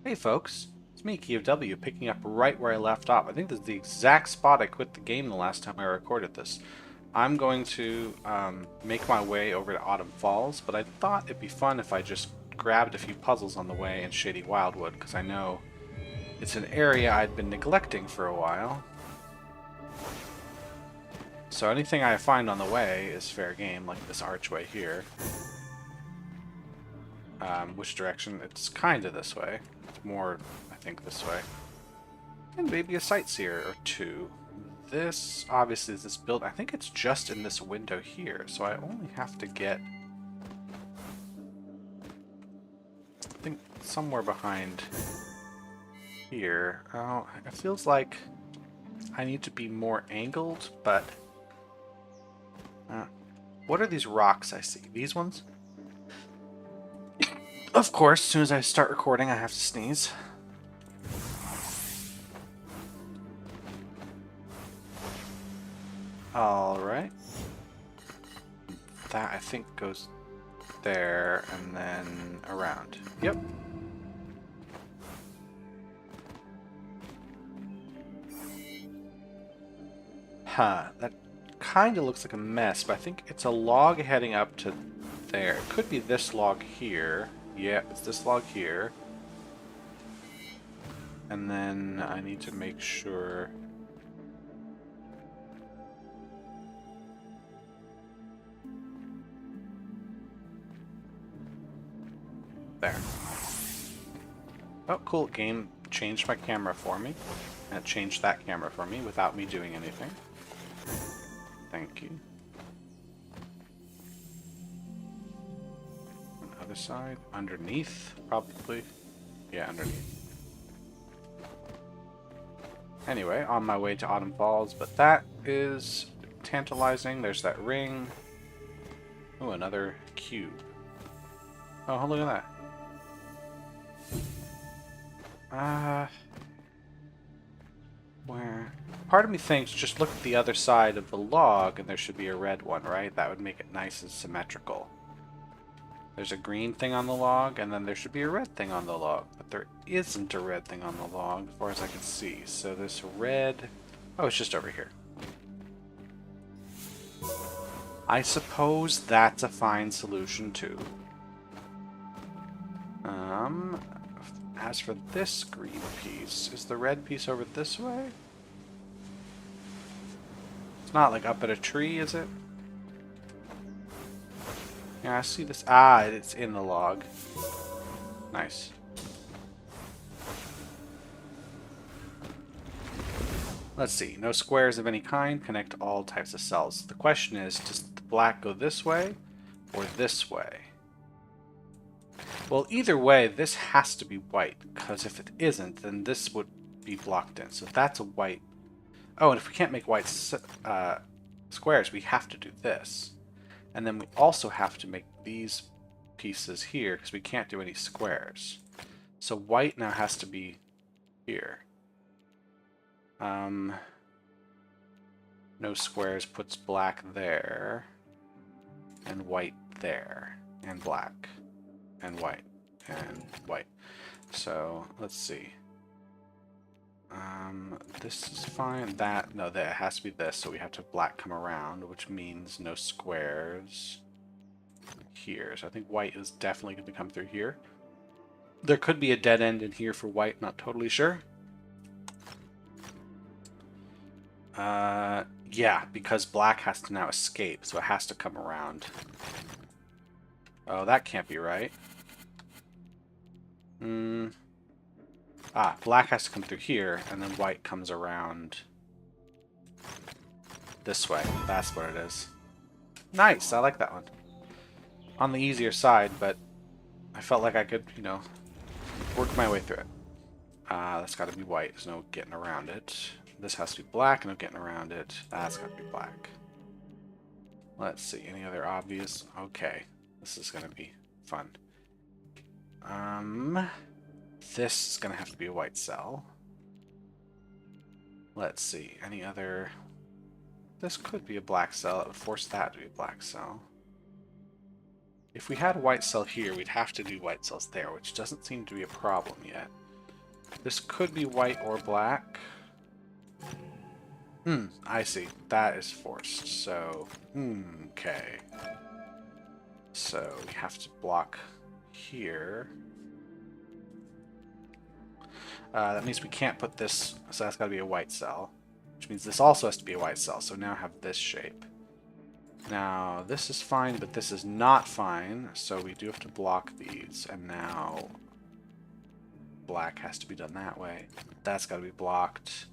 Hey folks, it's me, Key of W, picking up right where I left off. I think this is the exact spot I quit the game the last time I recorded this. I'm going to make my way over to Autumn Falls, but I thought it'd be fun if I just grabbed a few puzzles on the way in Shady Wildwood, because I know it's an area I'd been neglecting for a while. So anything I find on the way is fair game, like this archway here. Which direction? It's kind of this way. It's more, I think, this way. And maybe a sightseer or two. This, obviously, is this build. I think it's just in this window here, so I only have to get, I think, somewhere behind here. Oh, it feels like I need to be more angled, but what are these rocks I see? These ones? Of course, as soon as I start recording, I have to sneeze. Alright. That, I think, goes there and then around. Yep. Huh. That kind of looks like a mess, but I think it's a log heading up to there. It could be this log here. Yeah, it's this log here. And then I need to make sure... There. Oh, cool. Game changed my camera for me. And it changed that camera for me without me doing anything. Thank you. On the other side. Underneath, probably. Yeah, underneath. Anyway, on my way to Autumn Falls, but that is tantalizing. There's that ring. Oh, another cube. Oh, look at that. Where? Part of me thinks just look at the other side of the log and there should be a red one, right? That would make it nice and symmetrical. There's a green thing on the log, and then there should be a red thing on the log. But there isn't a red thing on the log, as far as I can see. So this red... Oh, it's just over here. I suppose that's a fine solution, too. As for this green piece, is the red piece over this way? It's not like up at a tree, is it? Yeah, I see this. Ah, it's in the log. Nice. Let's see. No squares of any kind. Connect all types of cells. The question is, does the black go this way or this way? Well, either way, this has to be white, because if it isn't, then this would be blocked in. So that's a white... Oh, and if we can't make white squares, we have to do this. And then we also have to make these pieces here, because we can't do any squares. So white now has to be here. No squares puts black there, and white there, and black. And white. And white. So, let's see. This is fine. That, no, that has to be this, so we have to have black come around, which means no squares here. So I think white is definitely going to come through here. There could be a dead end in here for white, not totally sure. Yeah, because black has to now escape, so it has to come around. Oh, that can't be right. Black has to come through here, and then white comes around this way. That's what it is. Nice, I like that one. On the easier side, but I felt like I could, you know, work my way through it. That's got to be white. There's no getting around it. This has to be black, no getting around it. That's got to be black. Let's see, any other obvious? Okay. This is going to be fun. This is going to have to be a white cell. Let's see. Any other... This could be a black cell. It would force that to be a black cell. If we had a white cell here, we'd have to do white cells there, which doesn't seem to be a problem yet. This could be white or black. I see. That is forced. So, okay. So we have to block here. That means we can't put this, so that's got to be a white cell. Which means this also has to be a white cell, so now I have this shape. Now, this is fine, but this is not fine, so we do have to block these, and now black has to be done that way. That's got to be blocked.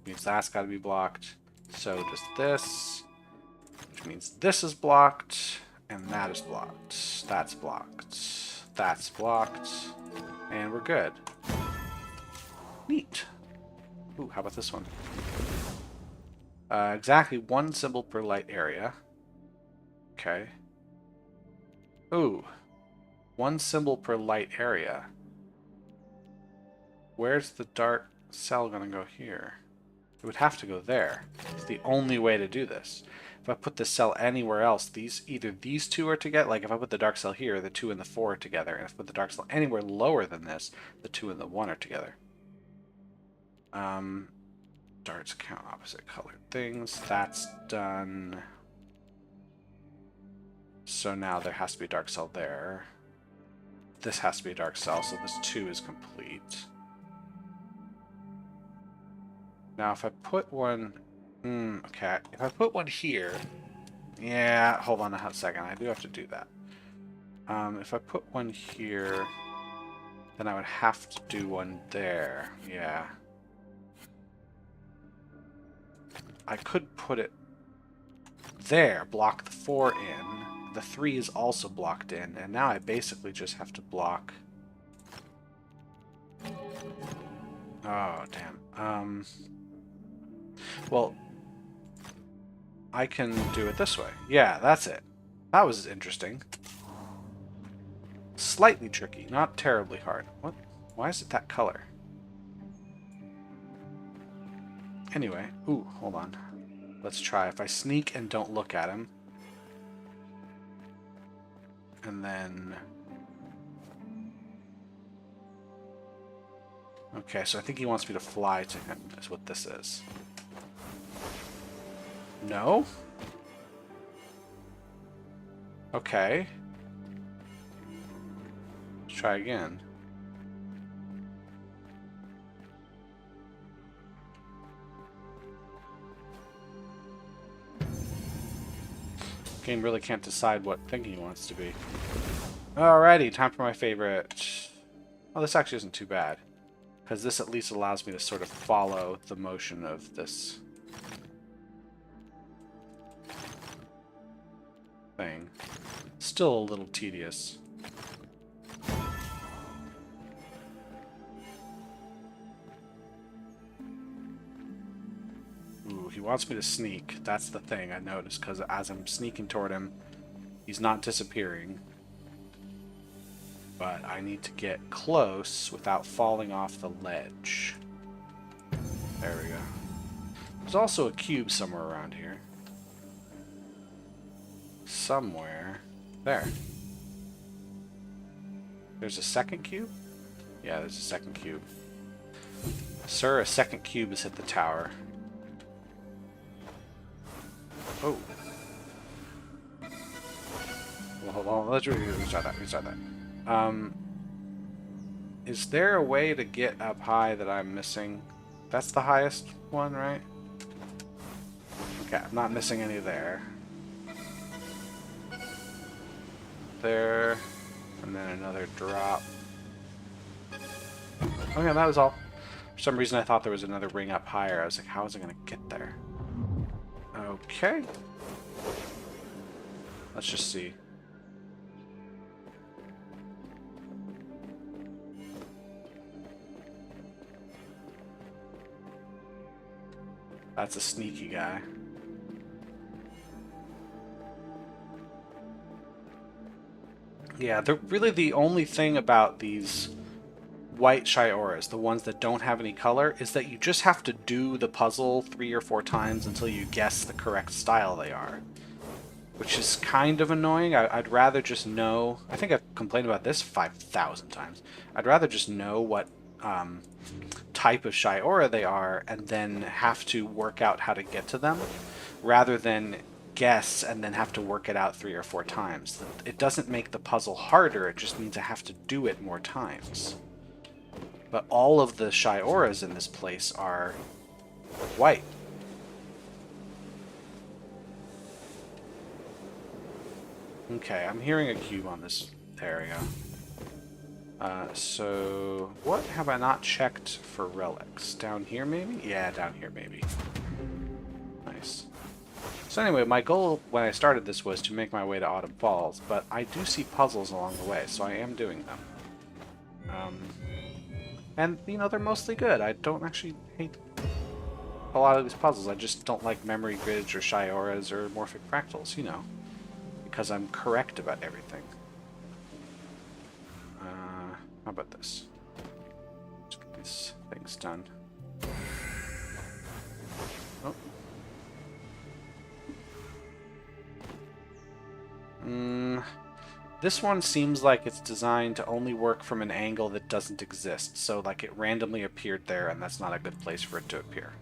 Means that's got to be blocked. So does this, which means this is blocked, and that is blocked. That's blocked. That's blocked, and we're good. Neat. Ooh, how about this one? Exactly one symbol per light area. Okay. Ooh. One symbol per light area. Where's the dark cell gonna go here? It would have to go there. It's the only way to do this. If I put the cell anywhere else, either these two are together, like if I put the dark cell here, the 2 and the 4 are together, and if I put the dark cell anywhere lower than this, the 2 and the 1 are together. Darts count opposite colored things. That's done. So now there has to be a dark cell there. This has to be a dark cell, so this 2 is complete. Now if I put one... okay. If I put one here... Yeah, hold on a second. I do have to do that. If I put one here, then I would have to do one there. Yeah. I could put it there, block the 4 in. The 3 is also blocked in, and now I basically just have to block... Oh, damn. Well, I can do it this way. Yeah, that's it. That was interesting. Slightly tricky, not terribly hard. What? Why is it that color? Anyway, ooh, hold on. Let's try. If I sneak and don't look at him, and then... Okay, so I think he wants me to fly to him, is what this is. No? Okay. Let's try again. Game really can't decide what thinking he wants to be. Alrighty, time for my favorite. Oh, this actually isn't too bad. Because this at least allows me to sort of follow the motion of this thing. Still a little tedious. Ooh, he wants me to sneak. That's the thing I noticed, because as I'm sneaking toward him, he's not disappearing. But I need to get close without falling off the ledge. There we go. There's also a cube somewhere around here. Somewhere. There. There's a second cube? Yeah, there's a second cube. Sir, a second cube has hit the tower. Oh. Well, hold on. Let's try that. Let's try that. Is there a way to get up high that I'm missing? That's the highest one, right? Okay, I'm not missing any there. There, and then another drop. Okay, that was all. For some reason I thought there was another ring up higher. I was like, how is it going to get there? Okay. Let's just see. That's a sneaky guy. Yeah, really the only thing about these white Shioras, the ones that don't have any color, is that you just have to do the puzzle 3 or 4 times until you guess the correct style they are. Which is kind of annoying. I'd rather just know... I think I've complained about this 5,000 times. I'd rather just know what type of Shiora they are and then have to work out how to get to them, rather than guess and then have to work it out 3 or 4 times. It doesn't make the puzzle harder, it just means I have to do it more times. But all of the Shioras in this place are white. Okay, I'm hearing a cube on this. There we go. So, what have I not checked for relics? Down here, maybe? Yeah, down here, maybe. Nice. So anyway, my goal when I started this was to make my way to Autumn Falls, but I do see puzzles along the way, so I am doing them. And, you know, they're mostly good. I don't actually hate a lot of these puzzles. I just don't like memory grids or Shioras or morphic fractals, you know, because I'm correct about everything. How about this? Let's get these things done. Oh. This one seems like it's designed to only work from an angle that doesn't exist. So, like, it randomly appeared there, and that's not a good place for it to appear.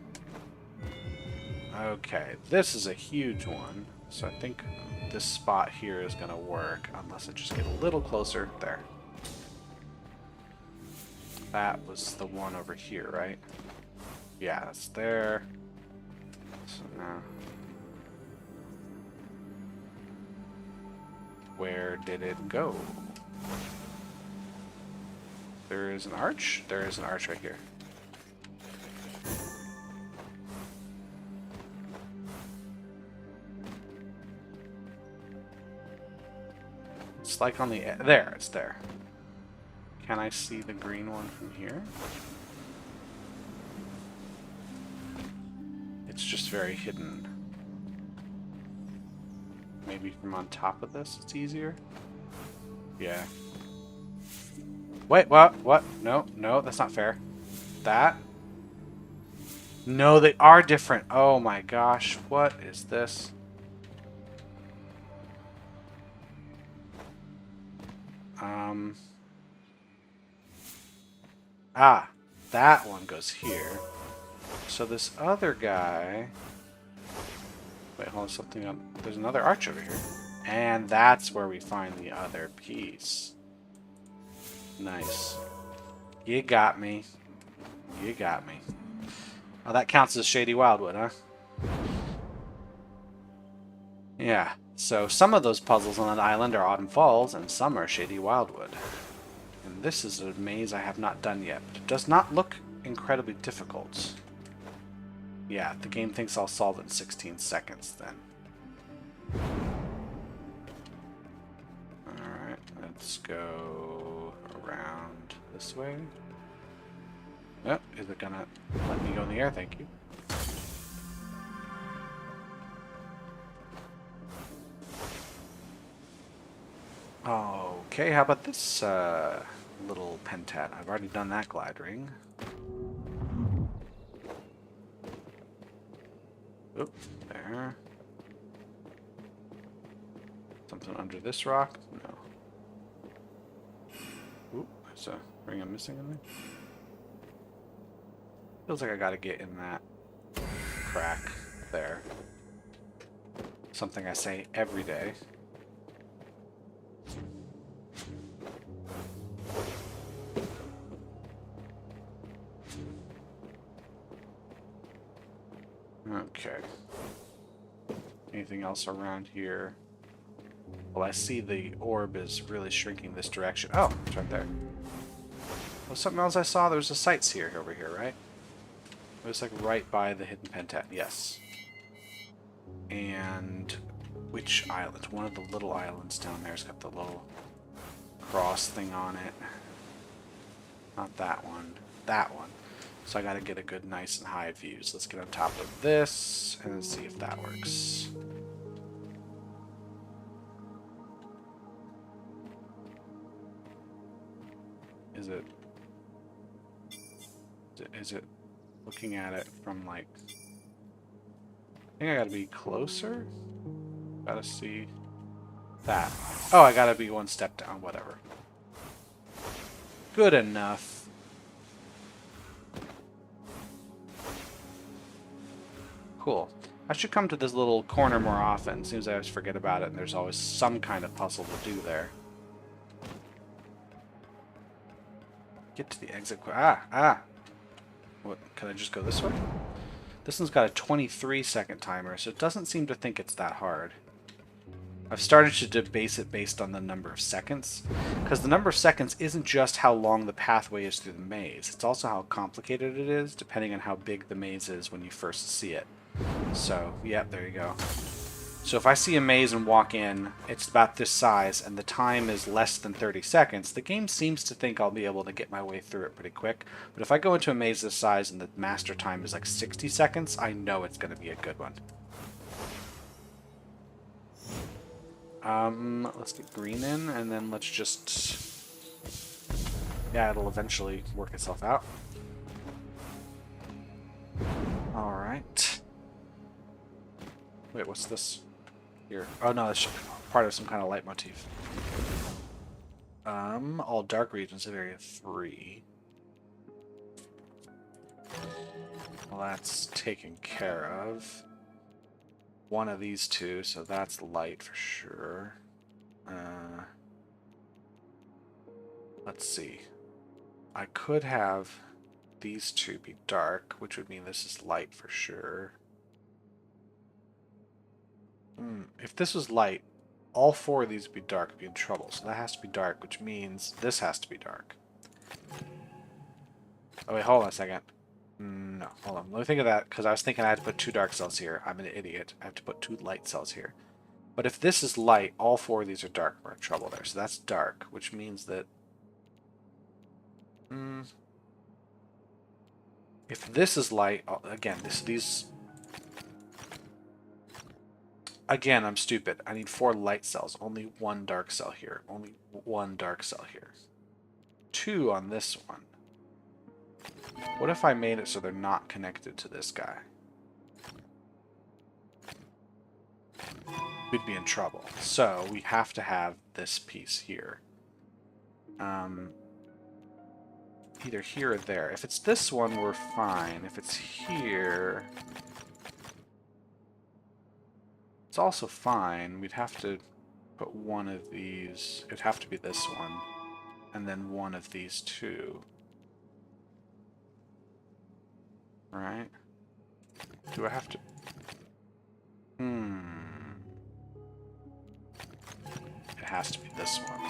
Okay, this is a huge one. So I think this spot here is going to work, unless I just get a little closer. There. That was the one over here, right? Yeah, it's there. So now... where did it go? There is an arch? There is an arch right here. It's like on the... there, it's there. Can I see the green one from here? It's just very hidden. Maybe from on top of this it's easier? Yeah. Wait, what? What? No, no, that's not fair. That? No, they are different. Oh my gosh, what is this? Ah, that one goes here. So this other guy... wait, hold on, something on... there's another arch over here. And that's where we find the other piece. Nice. You got me. You got me. Oh, that counts as Shady Wildwood, huh? Yeah. So some of those puzzles on that island are Autumn Falls, and some are Shady Wildwood. And this is a maze I have not done yet, but it does not look incredibly difficult. Yeah, the game thinks I'll solve it in 16 seconds then. Alright, let's go around this way. Oh, is it gonna let me go in the air? Thank you. Okay, how about this little pentat? I've already done that glide ring. Oop, there. Something under this rock? No. Oop, there's a ring I'm missing in there. Feels like I gotta get in that crack there. Something I say every day. Okay. Anything else around here? Well, I see the orb is really shrinking this direction. Oh, it's right there. Well, something else I saw, there's a sightseer over here, right? It was like right by the hidden pentat. Yes. And which island? One of the little islands down there has got the little cross thing on it. Not that one. That one. So I gotta get a good, nice and high view. So let's get on top of this and see if that works. Is it looking at it from like... I think I gotta be closer? Gotta see that. Oh, I gotta be one step down, whatever. Good enough. Cool. I should come to this little corner more often. Seems I always forget about it, and there's always some kind of puzzle to do there. Get to the exit. Ah! What? Can I just go this way? This one's got a 23-second timer, so it doesn't seem to think it's that hard. I've started to debase it based on the number of seconds, because the number of seconds isn't just how long the pathway is through the maze, it's also how complicated it is, depending on how big the maze is when you first see it. So, yep, there you go. So if I see a maze and walk in, it's about this size, and the time is less than 30 seconds, the game seems to think I'll be able to get my way through it pretty quick. But if I go into a maze this size and the master time is like 60 seconds, I know it's going to be a good one. Let's get green in, and then let's just... Yeah, it'll eventually work itself out. Alright. Wait, what's this? Here. Oh no, that's part of some kind of leitmotif. All dark regions of area 3. Well, that's taken care of. One of these two, so that's light for sure. Let's see. I could have these two be dark, which would mean this is light for sure. If this was light, all four of these would be dark, would be in trouble. So that has to be dark, which means this has to be dark. Oh wait, hold on a second. No, hold on. Let me think of that, because I was thinking I had to put 2 dark cells here. I'm an idiot. I have to put 2 light cells here. But if this is light, all 4 of these are dark. We're in trouble there. So that's dark, which means that... if this is light... again, these... Again, I'm stupid. I need 4 light cells. Only 1 dark cell here. Only 1 dark cell here. 2 on this one. What if I made it so they're not connected to this guy? We'd be in trouble. So we have to have this piece here. Either here or there. If it's this one, we're fine. If it's here... it's also fine. We'd have to put one of these... it'd have to be this one. And then one of these two. Right? Do I have to... It has to be this one.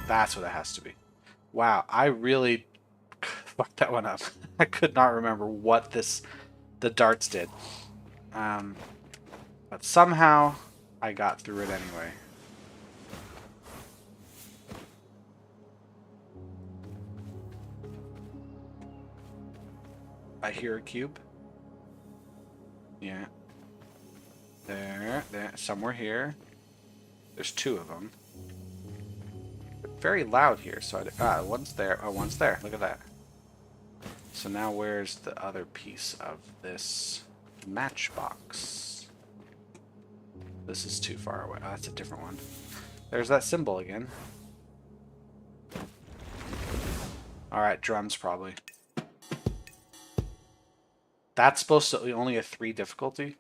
That's what it has to be. Wow, I really fucked that one up. I could not remember what the darts did. But somehow I got through it anyway. I hear a cube. Yeah. There, somewhere here. There's 2 of them. They're very loud here, so one's there. Oh, one's there. Look at that. So now where's the other piece of this matchbox? This is too far away. Oh, that's a different one. There's that symbol again. Alright, drums probably. That's supposed to be only a 3 difficulty?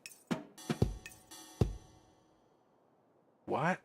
What?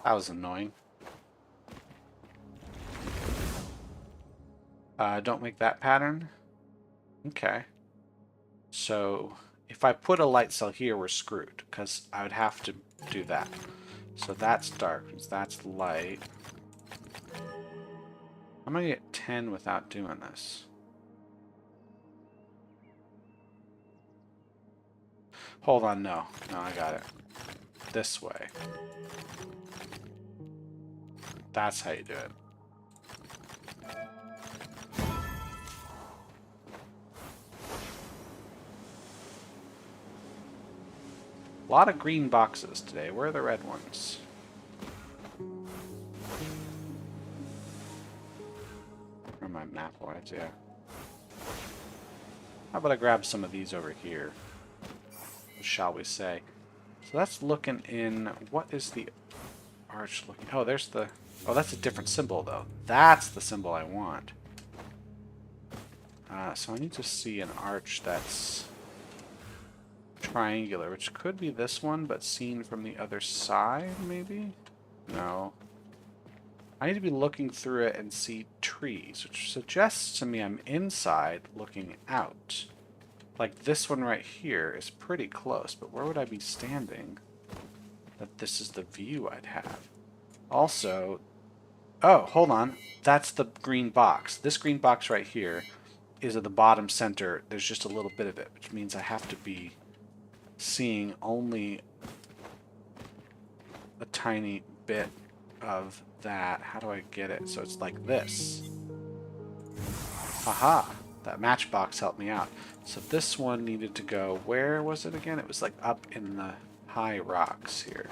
That was annoying. Don't make that pattern. Okay. So if I put a light cell here, we're screwed, because I would have to do that. So that's dark, that's light. I'm gonna get 10 without doing this. Hold on, no. No, I got it. This way. That's how you do it. A lot of green boxes today. Where are the red ones? Where are my map whites? Yeah. How about I grab some of these over here? Shall we say? So that's looking in. What is the arch looking? Oh, there's the. Oh, that's a different symbol though. That's the symbol I want. So I need to see an arch that's triangular, which could be this one, but seen from the other side, maybe? No. I need to be looking through it and see trees, which suggests to me I'm inside looking out. Like this one right here is pretty close, but where would I be standing that this is the view I'd have? Also, oh, hold on. That's the green box. This green box right here is at the bottom center. There's just a little bit of it, which means I have to be seeing only a tiny bit of that. How do I get it? So it's like this. Haha, that matchbox helped me out. So this one needed to go, where was it again? It was like up in the high rocks here.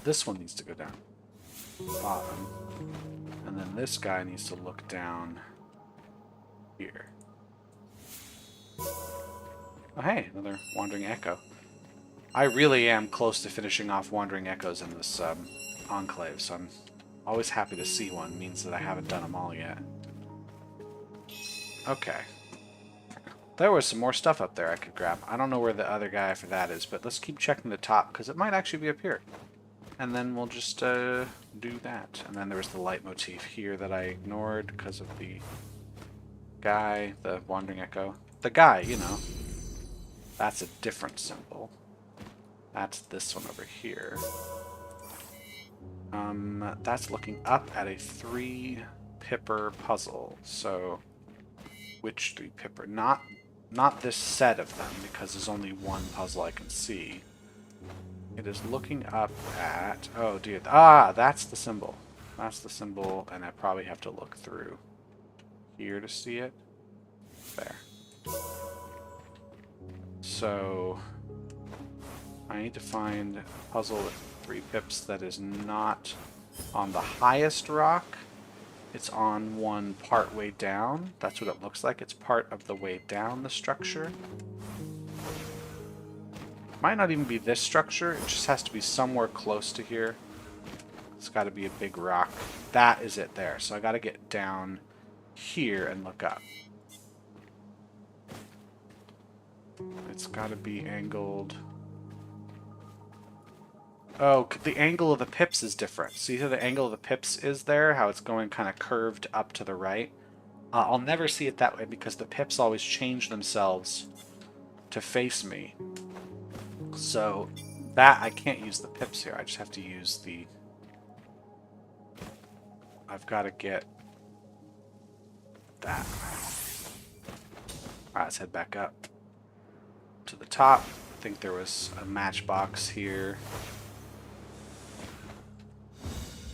This one needs to go down bottom. And then this guy needs to look down here. Oh hey, another Wandering Echo. I really am close to finishing off Wandering Echoes in this enclave, so I'm always happy to see one. It means that I haven't done them all yet. Okay. There was some more stuff up there I could grab. I don't know where the other guy for that is, but let's keep checking the top, because it might actually be up here. And then we'll just do that. And then there was the leitmotif here that I ignored because of the guy, the Wandering Echo. The guy, you know. That's a different symbol. That's this one over here. That's looking up at a 3-pipper puzzle. So, which 3-pipper? Not this set of them, because there's only one puzzle I can see. It is looking up at... Oh, dear. Ah, that's the symbol. That's the symbol, and I probably have to look through here to see it. There. So, I need to find a puzzle with 3 pips that is not on the highest rock. It's on one part way down. That's what it looks like. It's part of the way down the structure. Might not even be this structure. It just has to be somewhere close to here. It's got to be a big rock. That is it there. So I got to get down here and look up. It's got to be angled. Oh, the angle of the pips is different. See how the angle of the pips is there? How it's going kind of curved up to the right? I'll never see it that way because the pips always change themselves to face me. So that I can't use the pips here. I just have to use the... I've got to get that. Alright, let's head back up to the top. I think there was a matchbox here.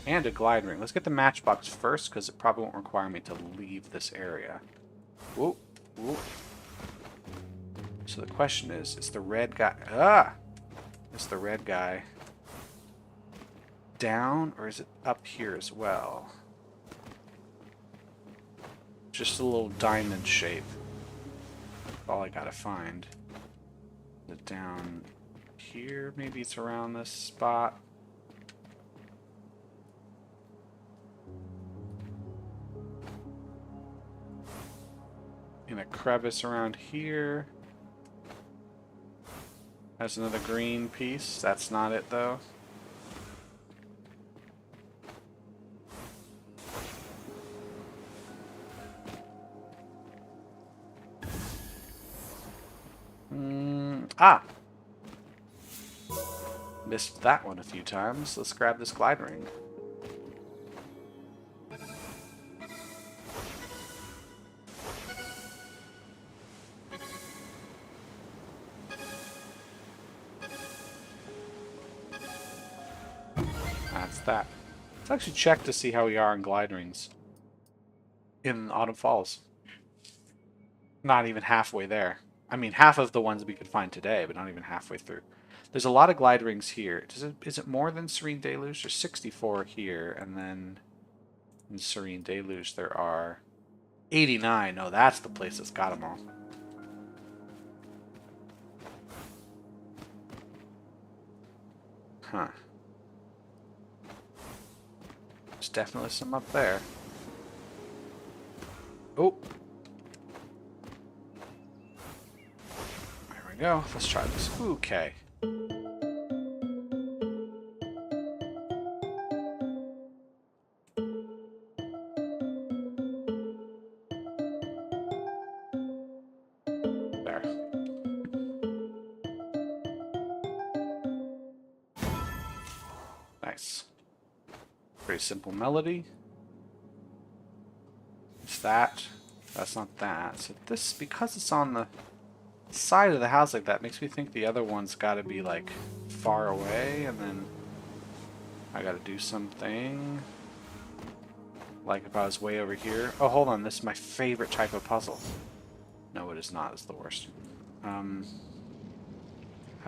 And a glide ring. Let's get the matchbox first, because it probably won't require me to leave this area. Whoa, whoa. So the question is the red guy... Ah! Is the red guy down, or is it up here as well? Just a little diamond shape. That's all I gotta find. Is it down here? Maybe it's around this spot. In a crevice around here. Has another green piece. That's not it though. Ah! Missed that one a few times. Let's grab this glide ring. That's that. Let's actually check to see how we are in glide rings in Autumn Falls. Not even halfway there. I mean, half of the ones we could find today, but not even halfway through. There's a lot of glide rings here. Is it more than Serene Deluge? There's 64 here, and then in Serene Deluge there are 89. Oh, that's the place that's got them all. Huh. There's definitely some up there. Oh. There we go. Let's try this. Okay. There. Nice. Pretty simple melody. It's that. That's not that. So this, because it's on the side of the house like that, makes me think the other one's got to be like far away, and then I got to do something. Like if I was way over here. Oh, hold on. This is my favorite type of puzzle. No, it is not. It's the worst. How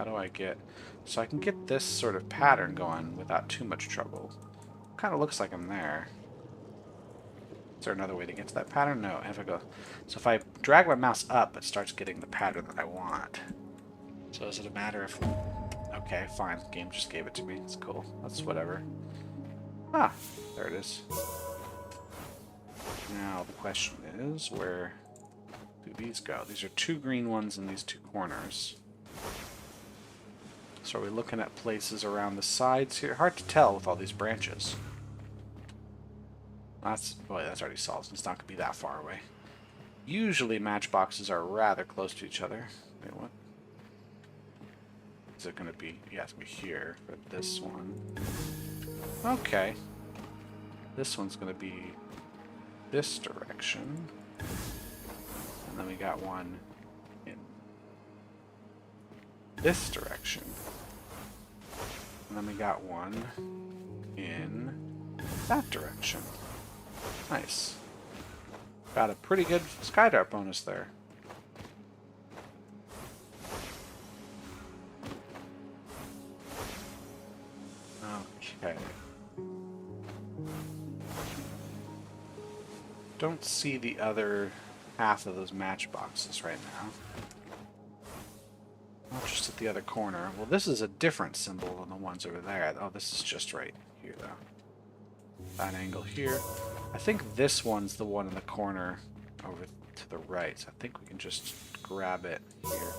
do I get... So I can get this sort of pattern going without too much trouble. Kind of looks like I'm there. Is there another way to get to that pattern? No. If I go... So if I drag my mouse up, it starts getting the pattern that I want. So is it a matter of... Okay, fine. The game just gave it to me. It's cool. That's whatever. Ah, there it is. Now the question is, where do these go? These are two green ones in these two corners. So are we looking at places around the sides here? Hard to tell with all these branches. Boy, that's already solved. It's not going to be that far away. Usually matchboxes are rather close to each other. Wait, what? Is it going to be? Yeah, it's going to be here for this one. Okay. This one's going to be this direction. And then we got one in this direction. And then we got one in that direction. Nice. Got a pretty good Skydart bonus there. Okay. Don't see the other half of those matchboxes right now. Not just at the other corner. Well, this is a different symbol than the ones over there. Oh, this is just right here, though. That angle here. I think this one's the one in the corner over to the right. So I think we can just grab it here.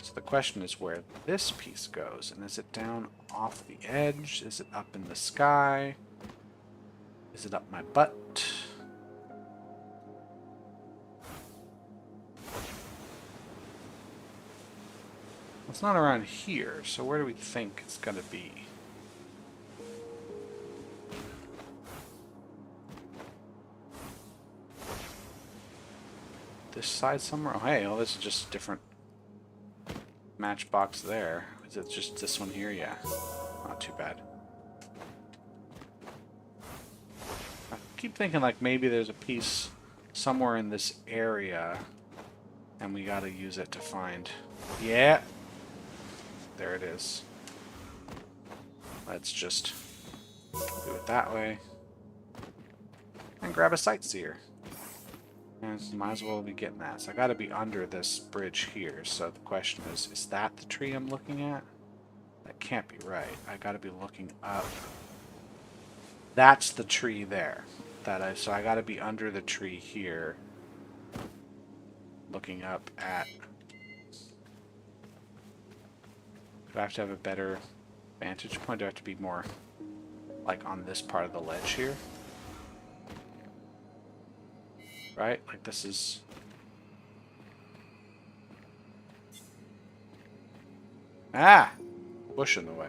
So the question is where this piece goes. And is it down off the edge? Is it up in the sky? Is it up my butt? It's not around here, so where do we think it's going to be? This side somewhere? Oh, hey, oh, this is just a different matchbox there. Is it just this one here? Yeah. Not too bad. I keep thinking like maybe there's a piece somewhere in this area and we gotta use it to find... Yeah! There it is. Let's just do it that way. And grab a sightseer. And might as well be getting that. So I gotta be under this bridge here. So the question is that the tree I'm looking at? That can't be right. I gotta be looking up. That's the tree there. So I gotta be under the tree here. Looking up at... Do I have to have a better vantage point? Do I have to be more like on this part of the ledge here? Right? Like this is... Ah! Bush in the way.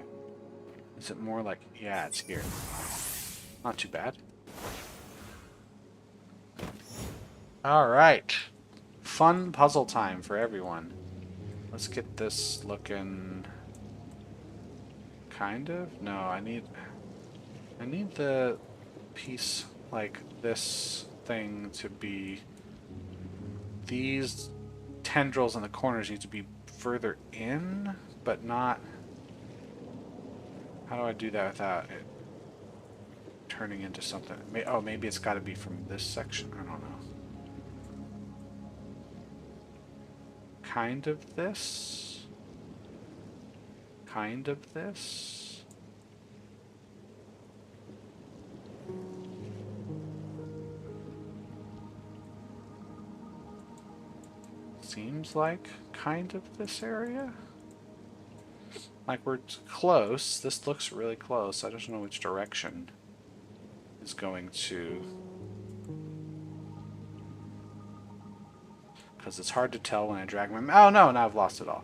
Is it more like... Yeah, it's here. Not too bad. Alright. Fun puzzle time for everyone. Let's get this looking... Kind of? No, I need the piece like this thing to be these tendrils in the corners need to be further in, but not... How do I do that without it turning into something? Oh, maybe it's got to be from this section. I don't know. Kind of this. Kind of this. Seems like kind of this area. Like we're close. This looks really close. I just don't know which direction is going to... Because it's hard to tell when I drag my... Oh no, now I've lost it all.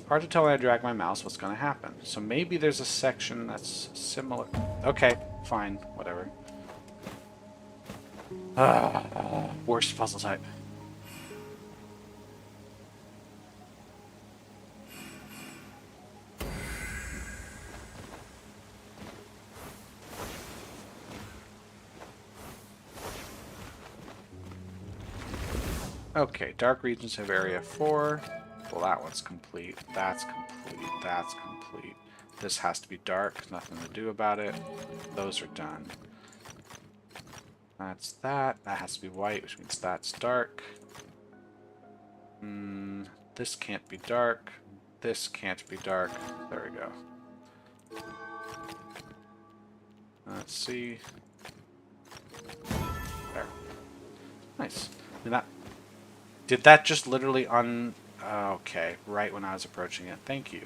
Hard to tell when I drag my mouse what's going to happen. So maybe there's a section that's similar. Okay, fine, whatever. Worst puzzle type. Okay, dark regions have area 4. Well, that one's complete. That's complete. That's complete. This has to be dark. Nothing to do about it. Those are done. That's that. That has to be white, which means that's dark. This can't be dark. This can't be dark. There we go. Let's see. There. Nice. Did that just literally okay, right when I was approaching it. Thank you.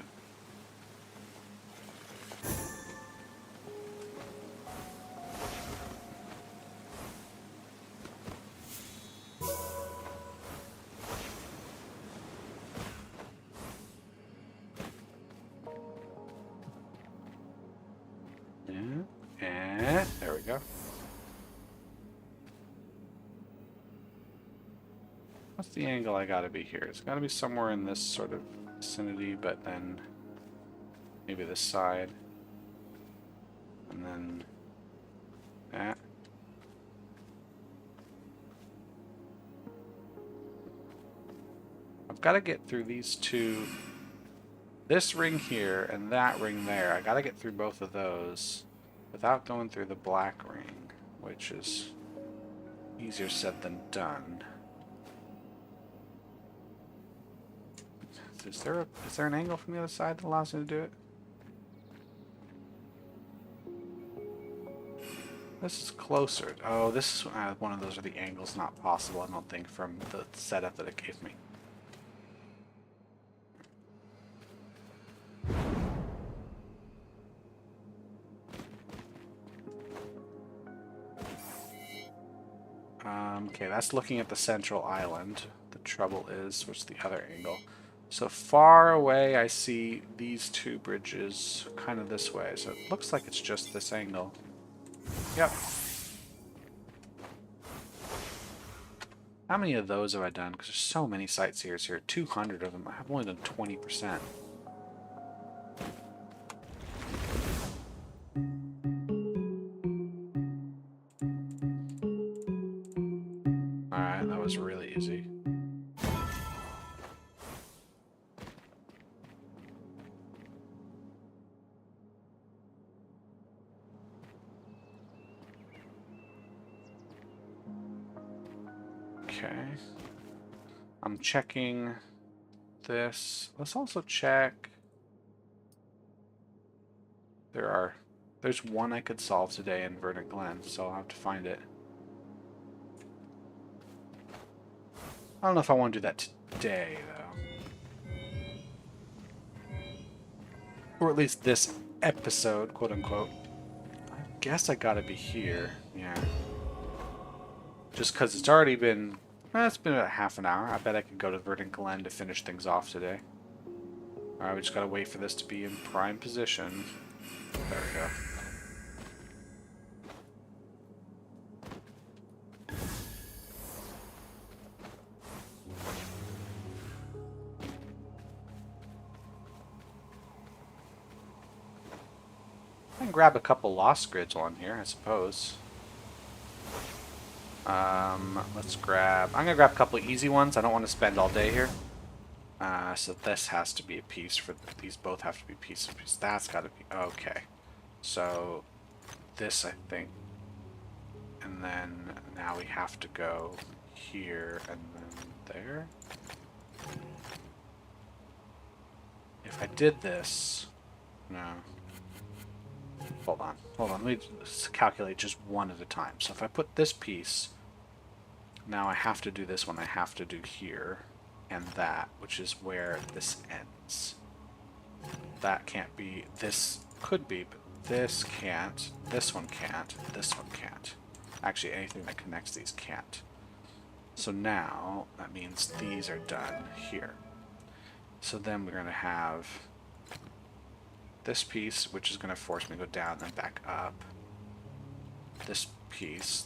There we go. What's the angle I gotta be here? It's gotta be somewhere in this sort of vicinity, but then maybe this side. And then that. I've got to get through these two. This ring here and that ring there. I got to get through both of those without going through the black ring, which is easier said than done. Is there an angle from the other side that allows me to do it? This is closer. Oh, this is one of those are the angles not possible, I don't think, from the setup that it gave me. Okay, that's looking at the central island. The trouble is, what's the other angle? So far away, I see these two bridges kind of this way. So it looks like it's just this angle. Yep. How many of those have I done? Because there's so many sightseers here. 200 of them. I've only done 20%. Alright, that was really easy. Okay. I'm checking this. Let's also check. There's one I could solve today in Verdant Glen, so I'll have to find it. I don't know if I want to do that today, though. Or at least this episode, quote unquote. I guess I gotta be here. Yeah. Just because it's already been... it's been about half an hour. I bet I could go to Verdant Glen to finish things off today. Alright, we just gotta wait for this to be in prime position. There we go. I can grab a couple lost grids on here, I suppose. Let's grab... I'm gonna grab a couple easy ones. I don't want to spend all day here. So this has to be a piece for these both have to be pieces. That's got to be okay. So this I think, and then now we have to go here and then there. If I did this, no. Hold on. Let me calculate just one at a time. So if I put this piece, now I have to do this one. I have to do here and that, which is where this ends. That can't be. This could be, but this can't. This one can't. This one can't. Actually, anything that connects these can't. So now that means these are done here. So then we're going to have this piece, which is going to force me to go down and then back up. This piece,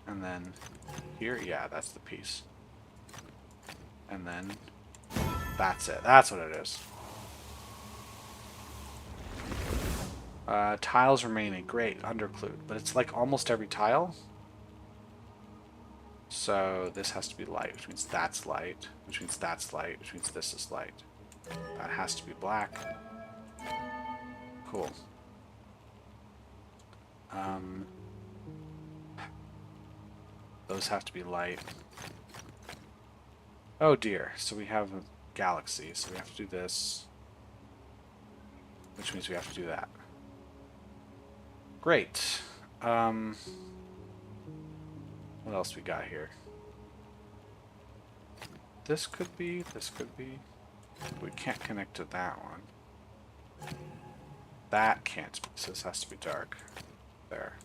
and then here, yeah, that's the piece. And then that's it. That's what it is. Tiles remaining. Great. Underclude. But it's like almost every tile. So this has to be light, which means that's light, which means that's light, which means this is light. That has to be black. Cool. Those have to be light. Oh dear. So we have a galaxy, so we have to do this, which means we have to do that. Great. What else we got here? This could be, we can't connect to that one. That can't be, so this has to be dark. There.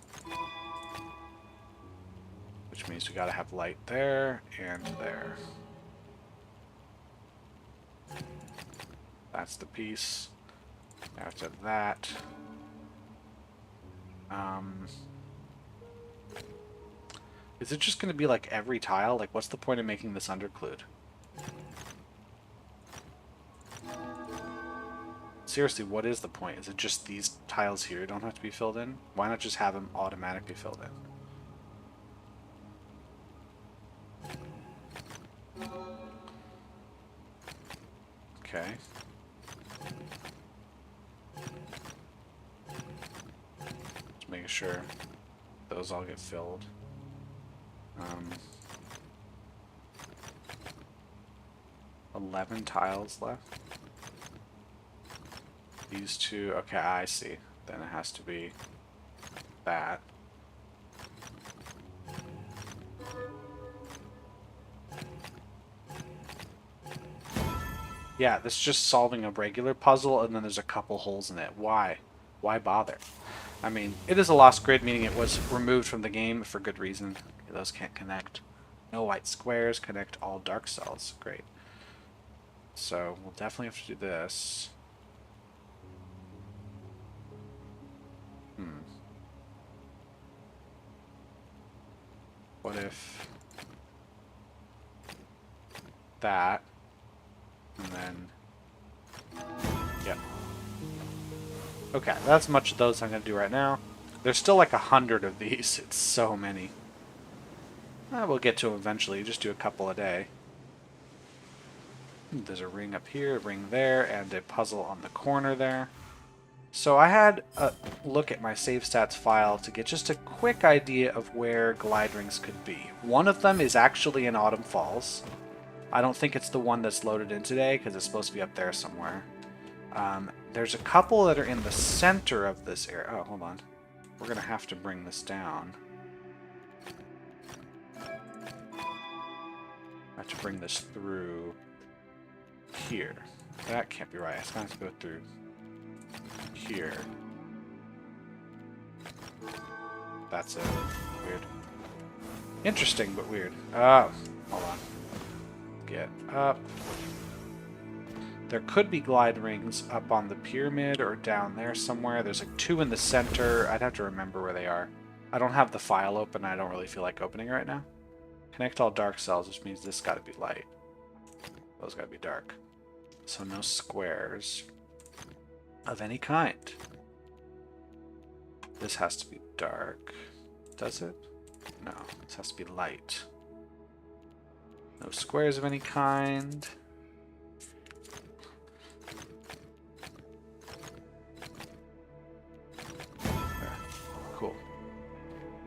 Which means we gotta have light there and there. That's the piece. After that. Is it just going to be like every tile? Like, what's the point of making this underclude? Seriously, what is the point? Is it just these tiles here don't have to be filled in? Why not just have them automatically filled in? Okay. Just making sure those all get filled. 11 tiles left. These two, okay, I see. Then it has to be that. Yeah, this is just solving a regular puzzle, and then there's a couple holes in it. Why? Why bother? I mean, it is a lost grid, meaning it was removed from the game for good reason. Those can't connect. No white squares, connect all dark cells. Great. So, we'll definitely have to do this. What if that, and then, yep. Okay, that's much of those I'm going to do right now. There's still like 100 of these. It's so many. We'll get to them eventually. Just do a couple a day. There's a ring up here, a ring there, and a puzzle on the corner there. So I had a look at my save stats file to get just a quick idea of where glide rings could be. One of them is actually in Autumn Falls. I don't think it's the one that's loaded in today because it's supposed to be up there somewhere. There's a couple that are in the center of this area. Oh, hold on. We're going to have to bring this down. I have to bring this through here. That can't be right. It's going to have to go through here. That's it. Weird. Interesting, but weird. Oh, hold on. Get up. There could be glide rings up on the pyramid or down there somewhere. There's like 2 in the center. I'd have to remember where they are. I don't have the file open. I don't really feel like opening it right now. Connect all dark cells, which means this got to be light. Those got to be dark. So no squares of any kind. This has to be dark. Does it? No, this has to be light. No squares of any kind. There. Cool.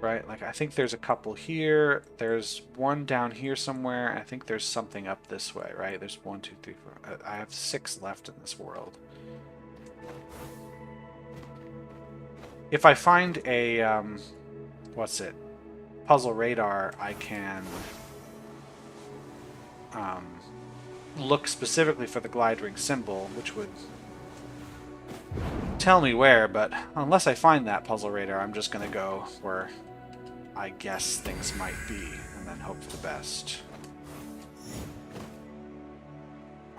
Right, like I think there's a couple here. There's one down here somewhere. I think there's something up this way, right? There's 1, 2, 3, 4. I have 6 left in this world. If I find a, what's it? Puzzle radar, I can look specifically for the glide ring symbol, which would tell me where, but unless I find that puzzle radar, I'm just going to go where I guess things might be, and then hope for the best.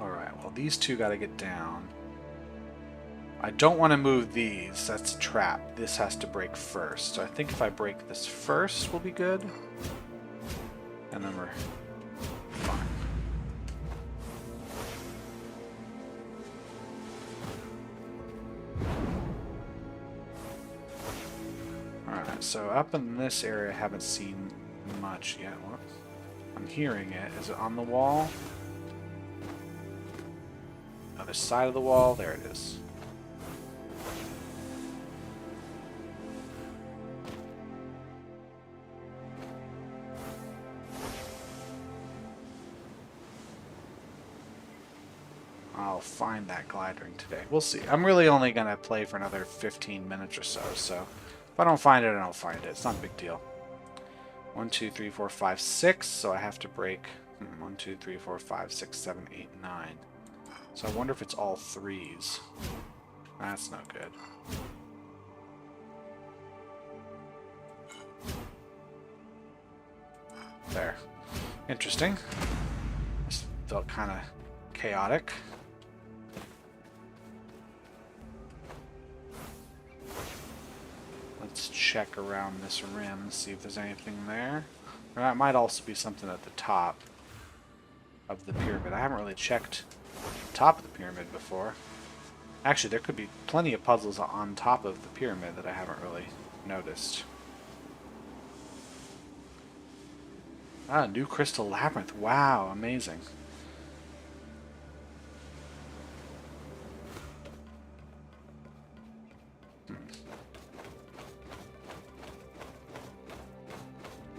Alright, well these two got to get down. I don't want to move these, that's a trap. This has to break first, so I think if I break this first, we'll be good. And then we're fine. Alright, so up in this area I haven't seen much yet. What? I'm hearing it. Is it on the wall? Other side of the wall? There it is. I'll find that glide ring today. We'll see. I'm really only going to play for another 15 minutes or so, so if I don't find it, I don't find it. It's not a big deal. 1, 2, 3, 4, 5, 6, so I have to break 1, 2, 3, 4, 5, 6, 7, 8, 9. So I wonder if it's all 3s. That's no good. There. Interesting. This felt kind of chaotic. Let's check around this rim, see if there's anything there. Or that might also be something at the top of the pyramid. I haven't really checked the top of the pyramid before. Actually, there could be plenty of puzzles on top of the pyramid that I haven't really noticed. Ah, new crystal labyrinth. Wow, amazing.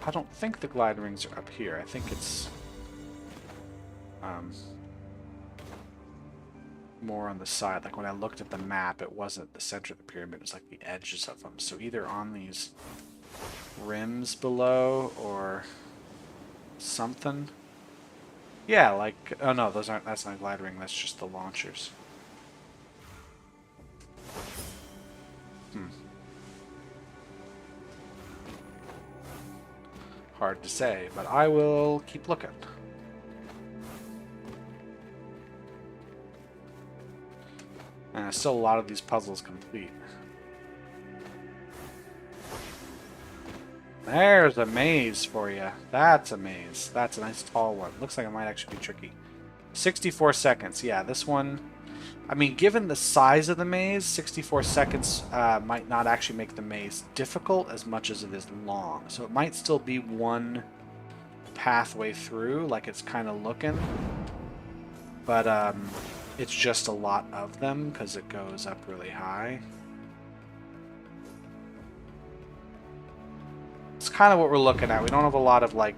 I don't think the glide rings are up here. I think it's more on the side. Like when I looked at the map, it wasn't the center of the pyramid. It was like the edges of them. So either on these rims below or something. Yeah, like, oh no, those aren't. That's not a glide ring. That's just the launchers. Hard to say, but I will keep looking. And still a lot of these puzzles complete. There's a maze for you. That's a maze. That's a nice tall one. Looks like it might actually be tricky. 64 seconds. Yeah, this one... I mean, given the size of the maze, 64 seconds might not actually make the maze difficult as much as it is long. So it might still be one pathway through, like it's kind of looking. But it's just a lot of them because it goes up really high. It's kind of what we're looking at. We don't have a lot of, like,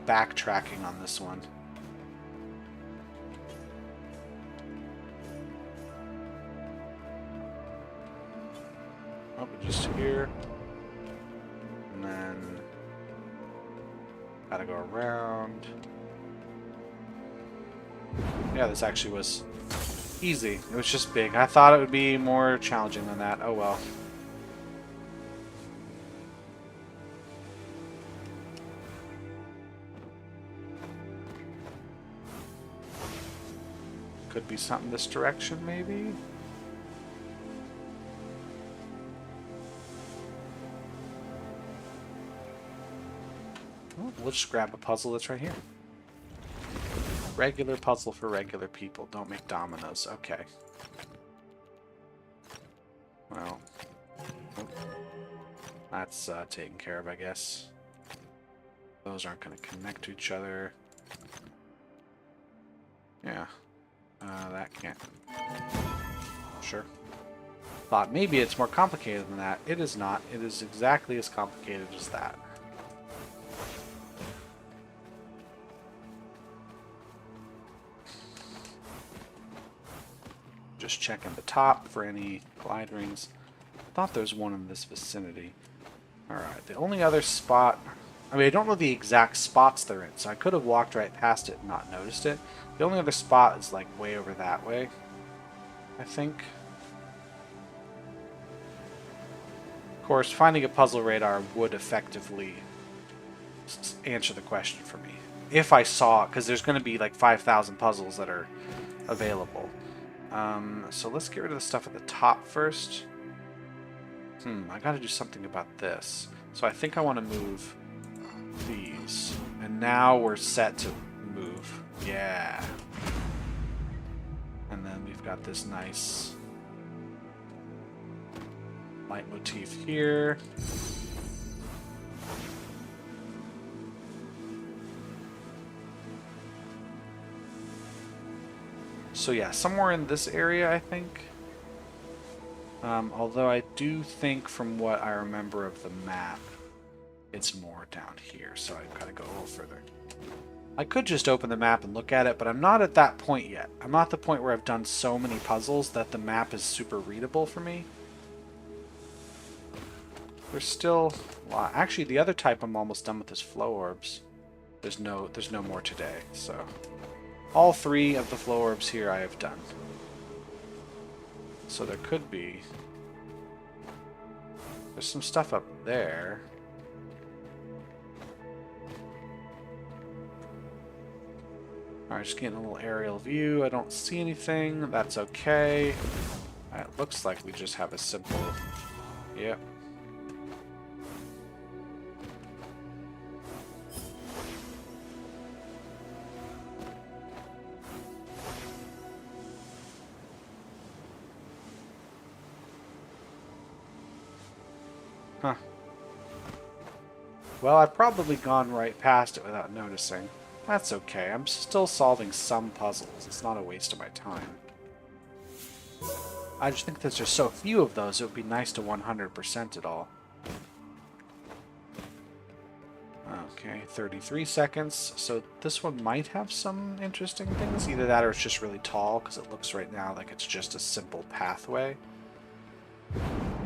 backtracking on this one. Oh, just here. And then... gotta go around. Yeah, this actually was easy. It was just big. I thought it would be more challenging than that. Oh well. Could be something this direction, maybe? Well, we'll just grab a puzzle that's right here. Regular puzzle for regular people. Don't make dominoes. Okay. Well. That's taken care of, I guess. Those aren't going to connect to each other. Yeah. That can't. Sure. Thought maybe it's more complicated than that. It is not. It is exactly as complicated as that. Just checking the top for any glide rings. Thought there was one in this vicinity. Alright, the only other spot... I mean, I don't know the exact spots they're in, so I could have walked right past it and not noticed it. The only other spot is, like, way over that way, I think. Of course, finding a puzzle radar would effectively answer the question for me. If I saw it, because there's going to be, like, 5,000 puzzles that are available. So let's get rid of the stuff at the top first. I gotta do something about this. So I think I want to move these. And now we're set to move. Yeah. And then we've got this nice leitmotif here. So yeah, somewhere in this area, I think. Although I do think from what I remember of the map, it's more down here, so I've got to go a little further. I could just open the map and look at it, but I'm not at that point yet. I'm not at the point where I've done so many puzzles that the map is super readable for me. There's still a lot. Actually, the other type I'm almost done with is flow orbs. There's no more today, so... All 3 of the flow orbs here I have done. So there could be... There's some stuff up there. Alright, just getting a little aerial view. I don't see anything. That's okay. It looks like we just have a simple... Yep. Huh. Well, I've probably gone right past it without noticing. That's okay. I'm still solving some puzzles. It's not a waste of my time. I just think there's just so few of those, it would be nice to 100% it all. Okay, 33 seconds. So this one might have some interesting things. Either that or it's just really tall, because it looks right now like it's just a simple pathway.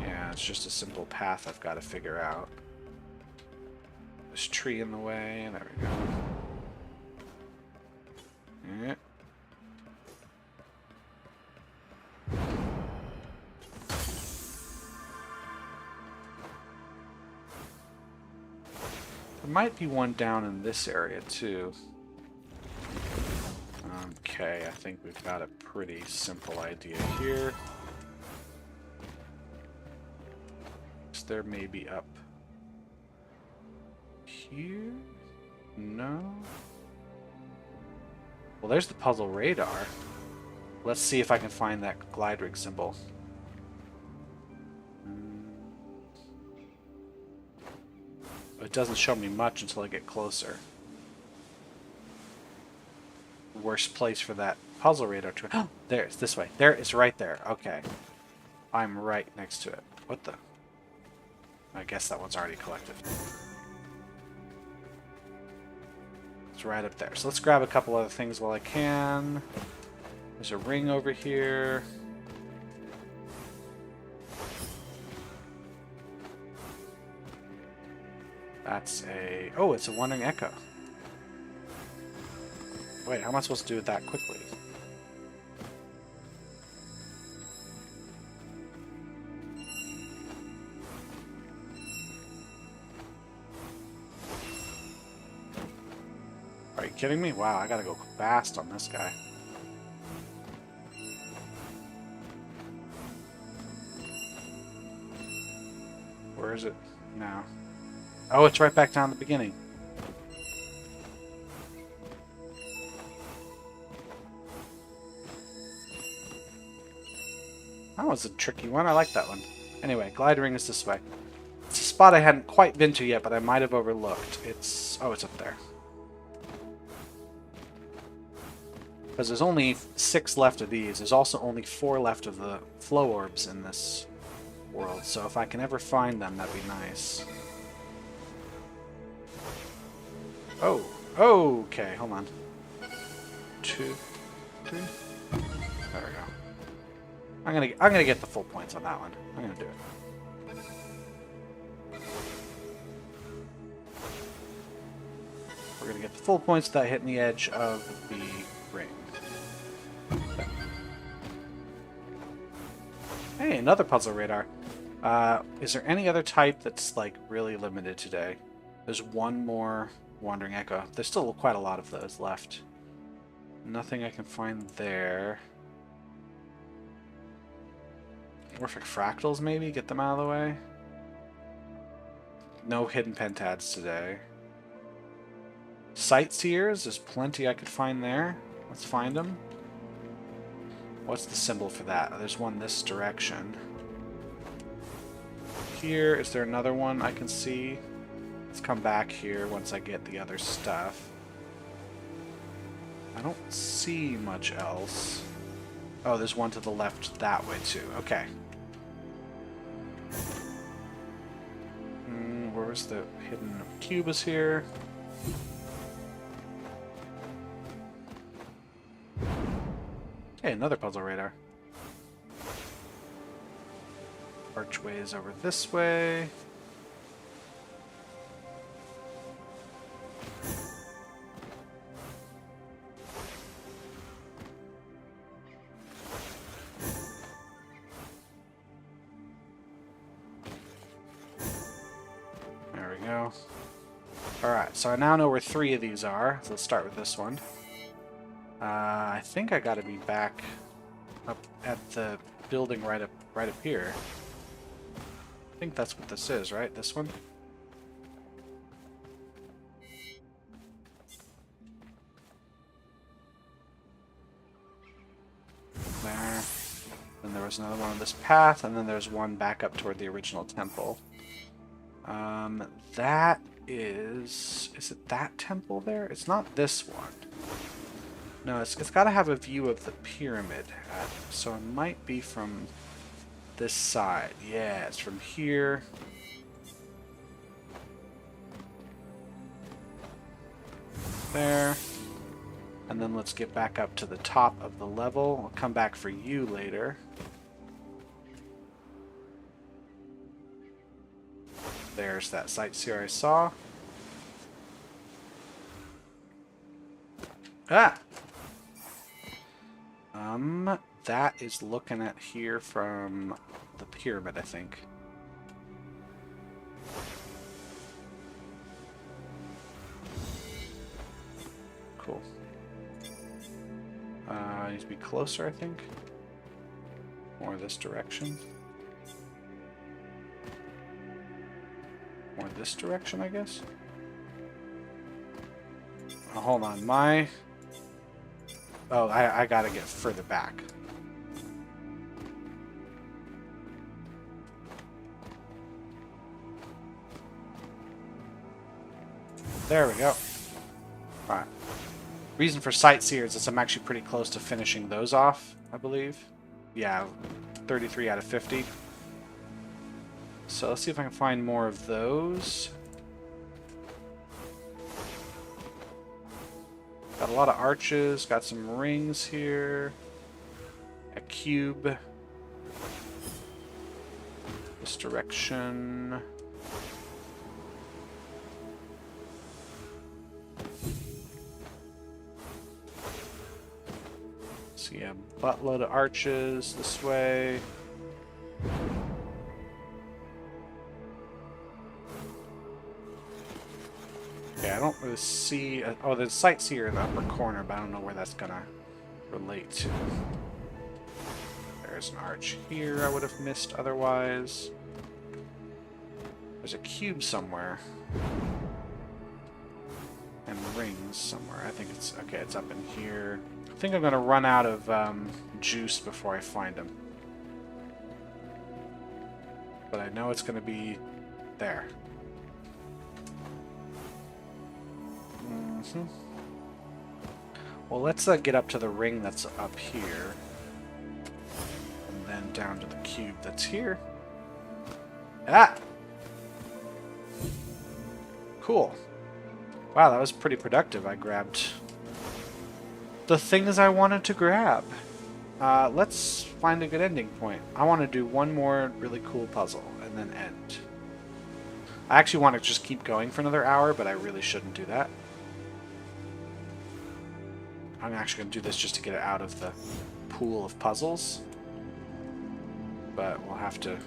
Yeah, it's just a simple path I've got to figure out. This tree in the way. There we go. Yeah. There might be one down in this area too. Okay, I think we've got a pretty simple idea here. There may be up here? No? Well, there's the puzzle radar. Let's see if I can find that glide rig symbol. It doesn't show me much until I get closer. Worst place for that puzzle radar to... Oh, there, it's this way. There, it's right there. Okay. I'm right next to it. What the... I guess that one's already collected. It's right up there. So let's grab a couple other things while I can. There's a ring over here. That's a... Oh, it's a wandering echo. Wait, how am I supposed to do it that quickly? Are you kidding me? Wow, I gotta go fast on this guy. Where is it now? Oh, it's right back down at the beginning. That was a tricky one. I like that one. Anyway, glide ring is this way. It's a spot I hadn't quite been to yet, but I might have overlooked. It's... Oh, it's up there. Because there's only 6 left of these. There's also only 4 left of the flow orbs in this world. So if I can ever find them, that'd be nice. Oh, okay, hold on. 2, 3. There we go. I'm gonna get the full points on that one. I'm gonna do it. We're gonna get the full points without hitting the edge of the ring. Hey, another puzzle radar. Is there any other type that's like really limited today? There's one more Wandering Echo. There's still quite a lot of those left. Nothing I can find there. Orphic Fractals, maybe? Get them out of the way. No hidden pentads today. Sightseers, there's plenty I could find there. Let's find them. What's the symbol for that? There's one this direction. Here, is there another one I can see? Let's come back here once I get the other stuff. I don't see much else. Oh, there's one to the left that way too. Okay. Where's the hidden cube is here? Hey, another puzzle radar. Archway is over this way. There we go. Alright, so I now know where 3 of these are. So let's start with this one. I think I gotta be back up at the building right up here. I think that's what this is, right? This one? There. Then there was another one on this path, and then there's one back up toward the original temple. That is... Is it that temple there? It's not this one. No, it's got to have a view of the pyramid. So it might be from this side. Yeah, it's from here. There. And then let's get back up to the top of the level. I'll come back for you later. There's that sightseer I saw. Ah! That is looking at here from the pyramid, I think. Cool. I need to be closer, I think. More this direction. More this direction, I guess. Oh, hold on, Oh, I gotta get further back. There we go. Alright. Reason for sightseers is I'm actually pretty close to finishing those off, I believe. Yeah, 33 out of 50. So let's see if I can find more of those. Got a lot of arches, got some rings here. A cube. This direction. See a buttload of arches this way. Yeah, I don't really see... oh, there's sightseer in the upper corner, but I don't know where that's gonna relate to. There's an arch here I would have missed otherwise. There's a cube somewhere. And rings somewhere. I think it's... okay, it's up in here. I think I'm gonna run out of juice before I find them. But I know it's gonna be there. Well, let's get up to the ring that's up here. And then down to the cube that's here. Ah! Cool. Wow, that was pretty productive. I grabbed the things I wanted to grab. Let's find a good ending point. I want to do one more really cool puzzle and then end. I actually want to just keep going for another hour, but I really shouldn't do that. I'm actually going to do this just to get it out of the pool of puzzles. But we'll have to...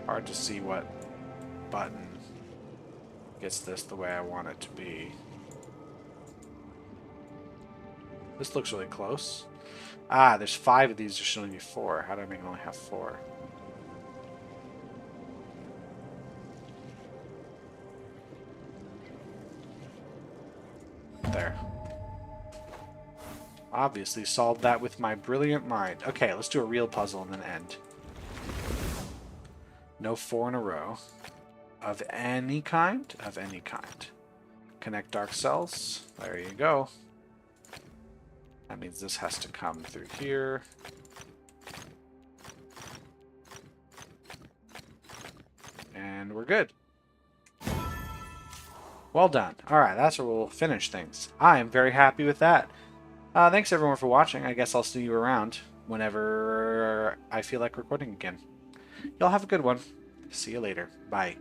Hard to see what button gets this the way I want it to be. This looks really close. Ah, there's 5 of these. There should only be 4. How do I make it only have 4? There. Obviously solved that with my brilliant mind. Okay, let's do a real puzzle and then end. No 4 in a row. Of any kind? Of any kind. Connect dark cells. There you go. That means this has to come through here. And we're good. Well done. Alright, that's where we'll finish things. I am very happy with that. Thanks everyone for watching. I guess I'll see you around whenever I feel like recording again. Y'all have a good one. See you later. Bye.